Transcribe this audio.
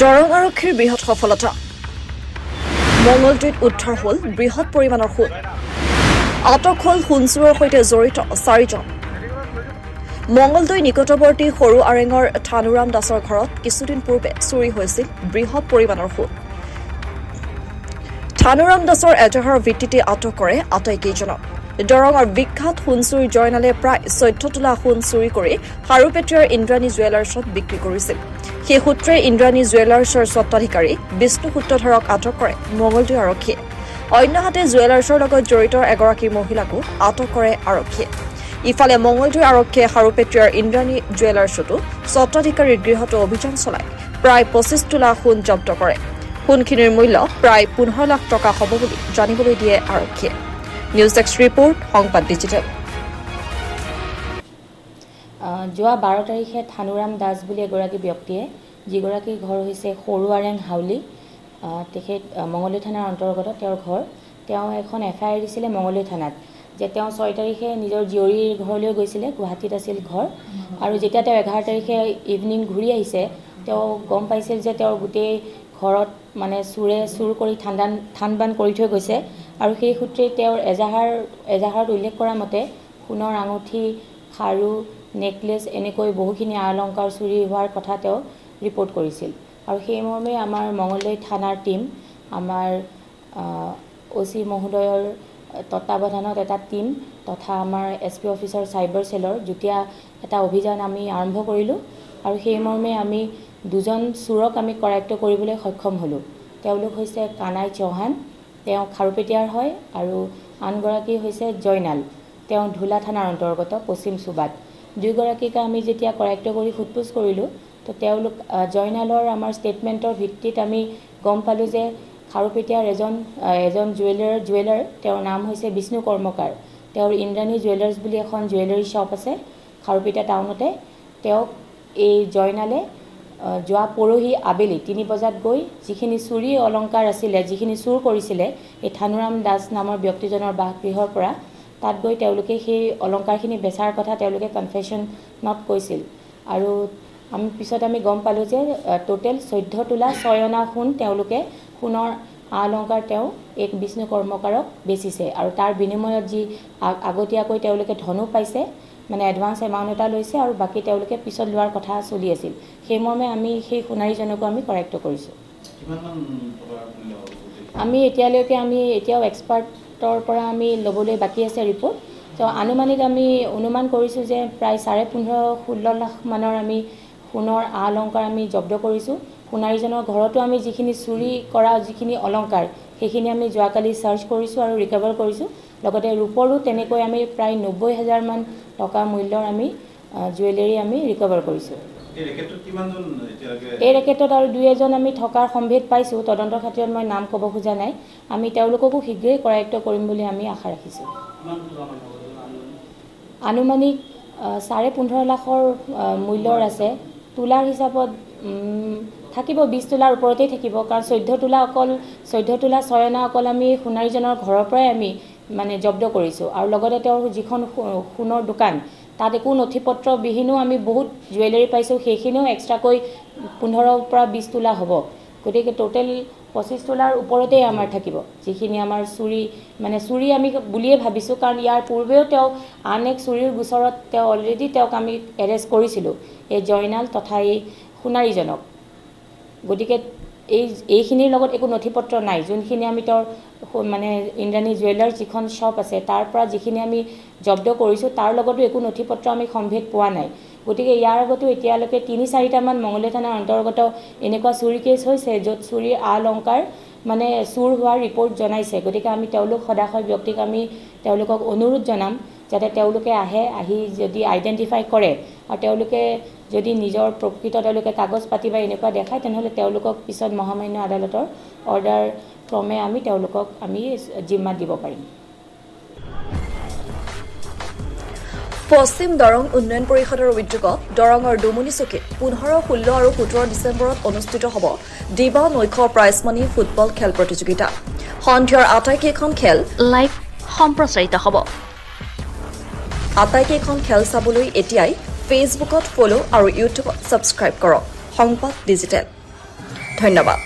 দৰং আৰক্ষীৰ বৃহৎ সফলতা মঙলদৈত উদ্ধাৰ হ'ল বৃহৎ পৰিমাণৰ সোণ আটক হ'ল সোণচোৰৰ সৈতে জড়িত 4জন মঙলদৈ নিকটৱৰ্তী সৰু আৰেঙৰ থানুৰাম দাসৰ ঘৰত কিছুদিন পূৰ্বে চুৰি হৈছিল বৃহৎ পৰিমাণৰ সোণ থানুৰাম দাসৰ এজাহাৰৰ ভিত্তিতে আটক কৰে আটাইকেইজনক দৰঙৰ বিখ্যাত সোণচুৰি জয়নালে প্ৰায় 14 তোলা সোণ চুৰি কৰি হাৰুপেটীয়াৰ ইন্দ্ৰাণী জুৱেলাৰ্ছত বিক্ৰী কৰিছিল সেই সূত্ৰে ইন্দ্ৰাণী জুৱেলাৰ্ছৰ স্বত্বাধিকাৰী বিষ্ণু সূত্ৰধৰক আটক কৰে মঙলদৈ আৰক্ষীয়ে অন্যহাতে জুৱেলাৰ্ছৰ লগত জড়িত এগৰাকী মহিলাকো আটক কৰে আৰক্ষীয়ে ইফালে মঙলদৈ আৰক্ষীয়ে হাৰুপেটীয়াৰ ইন্দ্ৰাণী জুৱেলাৰ্ছতো স্বত্বাধিকাৰীৰ গৃহতো অভিযান চলাই প্ৰায় 25 তোলা সোণ জব্দ কৰে সোণখিনিৰ মূল্য প্ৰায় 15 লাখ টকা হ'ব বুলি জানিবলৈ দিয়ে আৰক্ষীয়ে নিউজ ডেস্ক ৰিপোৰ্ট সংবাদ ডিজিটেল যোৱা 12 তাৰিখে থানুৰাম দাস বুলি এগৰাকী ব্যক্তিয়ে যিগৰাকী ঘৰ হৈছে সৰু আৰেং হাউলি তেখেত মঙলদৈ থানাৰ অন্তৰ্গত তেওঁৰ ঘৰ তেওঁ এখন এফআইআৰ দিছিলে মঙলদৈ থানাত যে তেওঁ 6 তাৰিখে নিজৰ জীয়ৰীৰ ঘৰলৈ গৈছিলে গুৱাহাটীত আছিল ঘৰ আৰু যেতিয়া তেওঁ 11 তাৰিখে ইভিনিং ঘূৰি আহিছে তেওঁ গম পাইছিল যে তেওঁৰ গোটেই ঘৰত মানে চুৰ কৰি থানবান কৰি থৈ গৈছে আৰু সেই সূত্ৰে তেওঁৰ এজাহাৰত উল্লেখ কৰা মতে সোণৰ আঙুঠি খাৰু নেকলেছ এনেকৈ বহুখিনি অলংকাৰ চুৰি হোৱাৰ কথা তেওঁ ৰিপৰ্ট কৰিছিল আৰু সেই মৰ্মে আমাৰ মঙলদৈ থানাৰ টিম আমাৰ ওসি মহোদয়ৰ তত্ত্বাৱধানত এটা টিম তথা আমাৰ এসপি অফিচাৰ সাইবাৰ সেলৰ যুটীয়া এটা অভিযান আমি আৰম্ভ কৰিলোঁ আৰু সেই মৰ্মে আমি দুজন চুৰক আমি কৰায়ত্ব কৰিবলৈ সক্ষম হ'লোঁ তেওঁলোক হৈছে কানাই চৌহান তেওঁ খাৰুপেটীয়াৰ হয় আৰু আনগৰাকী হৈছে জয়নাল তেওঁ ধুলা থানাৰ অন্তৰ্গত পশ্চিম সুবাত দুইগৰাকীক আমি যেতিয়া কৰায়ত্ব কৰি ফুটপুছ কৰিলোঁ তো তেওঁলোক জয়নালৰ আমাৰ ষ্টেটমেণ্টৰ ভিত্তিত আমি গম পালোঁ যে খাৰুপেটীয়াৰ এজন জুৱেলাৰ তেওঁৰ নাম হৈছে বিষ্ণু কৰ্মকাৰ তেওঁৰ ইন্দ্ৰাণী জুৱেলাৰ্ছ বুলি এখন জুৱেলাৰী শ্বপ আছে খাৰুপেটীয়া টাউনতে তেওঁক এই জয়নালে যোৱা পৰহি আবেলি 3 বজাত গৈ যিখিনি চুৰি অলংকাৰ আছিলে যিখিনি চুৰ কৰিছিলে এই থানুৰাম দাস নামৰ ব্যক্তিজনৰ বাসগৃহৰ পৰা তাত গৈ তেওঁলোকে সেই অলংকাৰখিনি বেচাৰ কথা তেওঁলোকে কনফেশ্যনত কৈছিল আৰু আমি পিছত আমি গম পালোঁ যে টোটেল 14 তোলা 6 অনা সোণ তেওঁলোকে সোণৰ অলংকাৰ তেওঁ এক বিষ্ণু কৰ্মকাৰক বেচিছে আৰু তাৰ বিনিময়ত যি আগতীয়াকৈ তেওঁলোকে ধনো পাইছে মানে এডভান্স এমাউণ্ট এটা লৈছে আৰু বাকি তেওঁলোকে পিছত লোৱাৰ কথা চলি আছিল সেই মৰ্মে আমি সেই সোণাৰীজনকো আমি কৰায়ত্ব কৰিছোঁ আমি এতিয়াও এক্সপাৰ্টৰ পৰা আমি ল'বলৈ বাকি আছে ৰিপৰ্ট তো আনুমানিক আমি অনুমান কৰিছোঁ যে প্ৰায় 15.5-16 লাখ মানৰ আমি সোণৰ অলংকাৰ আমি জব্দ কৰিছোঁ সোণাৰীজনৰ ঘৰতো আমি যিখিনি চুৰি কৰা যিখিনি অলংকাৰ সেইখিনি আমি যোৱাকালি সাৰ্চ কৰিছোঁ আৰু ৰিকভাৰ কৰিছোঁ লগতে ৰূপৰো তেনেকৈ আমি প্ৰায় 90,000 মান টকা মূল্যৰ আমি জুৱেলাৰী আমি ৰিকভাৰ কৰিছোঁ এই ৰেকেটত আৰু দুই এজন আমি থকাৰ সম্ভেদ পাইছোঁ তদন্তৰ খাতিৰত মই নাম ক'ব খোজা নাই আমি তেওঁলোককো শীঘ্ৰেই কৰায়ত্ব কৰিম বুলি আমি আশা ৰাখিছোঁ আনুমানিক 15.5 লাখৰ মূল্যৰ আছে তোলাৰ হিচাপত থাকিব 20 তোলাৰ ওপৰতেই থাকিব কাৰণ 14 তোলা 6 অনা অকল আমি সোণাৰীজনৰ ঘৰৰ পৰাই আমি মানে জব্দ কৰিছোঁ আৰু লগতে তেওঁৰ যিখন সোণৰ দোকান তাত একো নথিপত্ৰ বিহীনো আমি বহুত জুৱেলাৰী পাইছোঁ সেইখিনিও এক্সট্ৰাকৈ 15 পৰা 20 তোলা হ'ব গতিকে টোটেল 25 তোলাৰ ওপৰতেই আমাৰ থাকিব যিখিনি আমাৰ চুৰি আমি বুলিয়ে ভাবিছোঁ কাৰণ ইয়াৰ পূৰ্বেও তেওঁ আন এক চুৰিৰ গোচৰত তেওঁ অলৰেডি তেওঁক আমি এৰেষ্ট কৰিছিলোঁ এই জয়নাল তথা এই সোণাৰীজনক গতিকে এইখিনিৰ লগত একো নথিপত্ৰ নাই যোনখিনি আমি তেওঁৰ মানে ইন্দ্ৰাণী জুৱেলাৰ্ছ যিখন শ্বপ আছে তাৰ পৰা যিখিনি আমি জব্দ কৰিছোঁ তাৰ লগতো একো নথিপত্ৰ আমি সম্ভেদ পোৱা নাই গতিকে ইয়াৰ আগতো এতিয়ালৈকে 3-4টা মান মঙলদৈ থানাৰ অন্তৰ্গত এনেকুৱা চুৰি কেছ হৈছে য'ত চুৰিৰ অলংকাৰ মানে চুৰ হোৱাৰ ৰিপৰ্ট জনাইছে গতিকে আমি তেওঁলোক সদাশয় ব্যক্তিক আমি তেওঁলোকক অনুৰোধ জনাম যাতে তেওঁলোকে আহি যদি আইডেণ্টিফাই কৰে আৰু তেওঁলোকে যদি নিজৰ প্ৰকৃত তেওঁলোকে কাগজ পাতি বা এনেকুৱা দেখায় তেনেহ'লে তেওঁলোকক পিছত মহামান্য আদালতৰ অৰ্ডাৰ ক্ৰমে আমি তেওঁলোকক আমি জিম্মাত দিব পাৰিম পশ্চিম দৰং উন্নয়ন পৰিষদৰ উদ্যোগত দৰঙৰ ডুমুনি চকীত 15, 16 আৰু 17 ডিচেম্বৰত অনুষ্ঠিত হ'ব দিবা নৈশ প্ৰাইজ মানি ফুটবল খেল প্ৰতিযোগিতা সন্ধিয়াৰ আটাইকেইখন খেল লাইভ সম্প্ৰচাৰিত হ'ব আটাইকেইখন খেল চাবলৈ এতিয়াই ফেচবুকত ফলো আৰু ইউটিউবত সাবস্ক্ৰাইব কৰক সংবাদ ডিজিটেল ধন্যবাদ।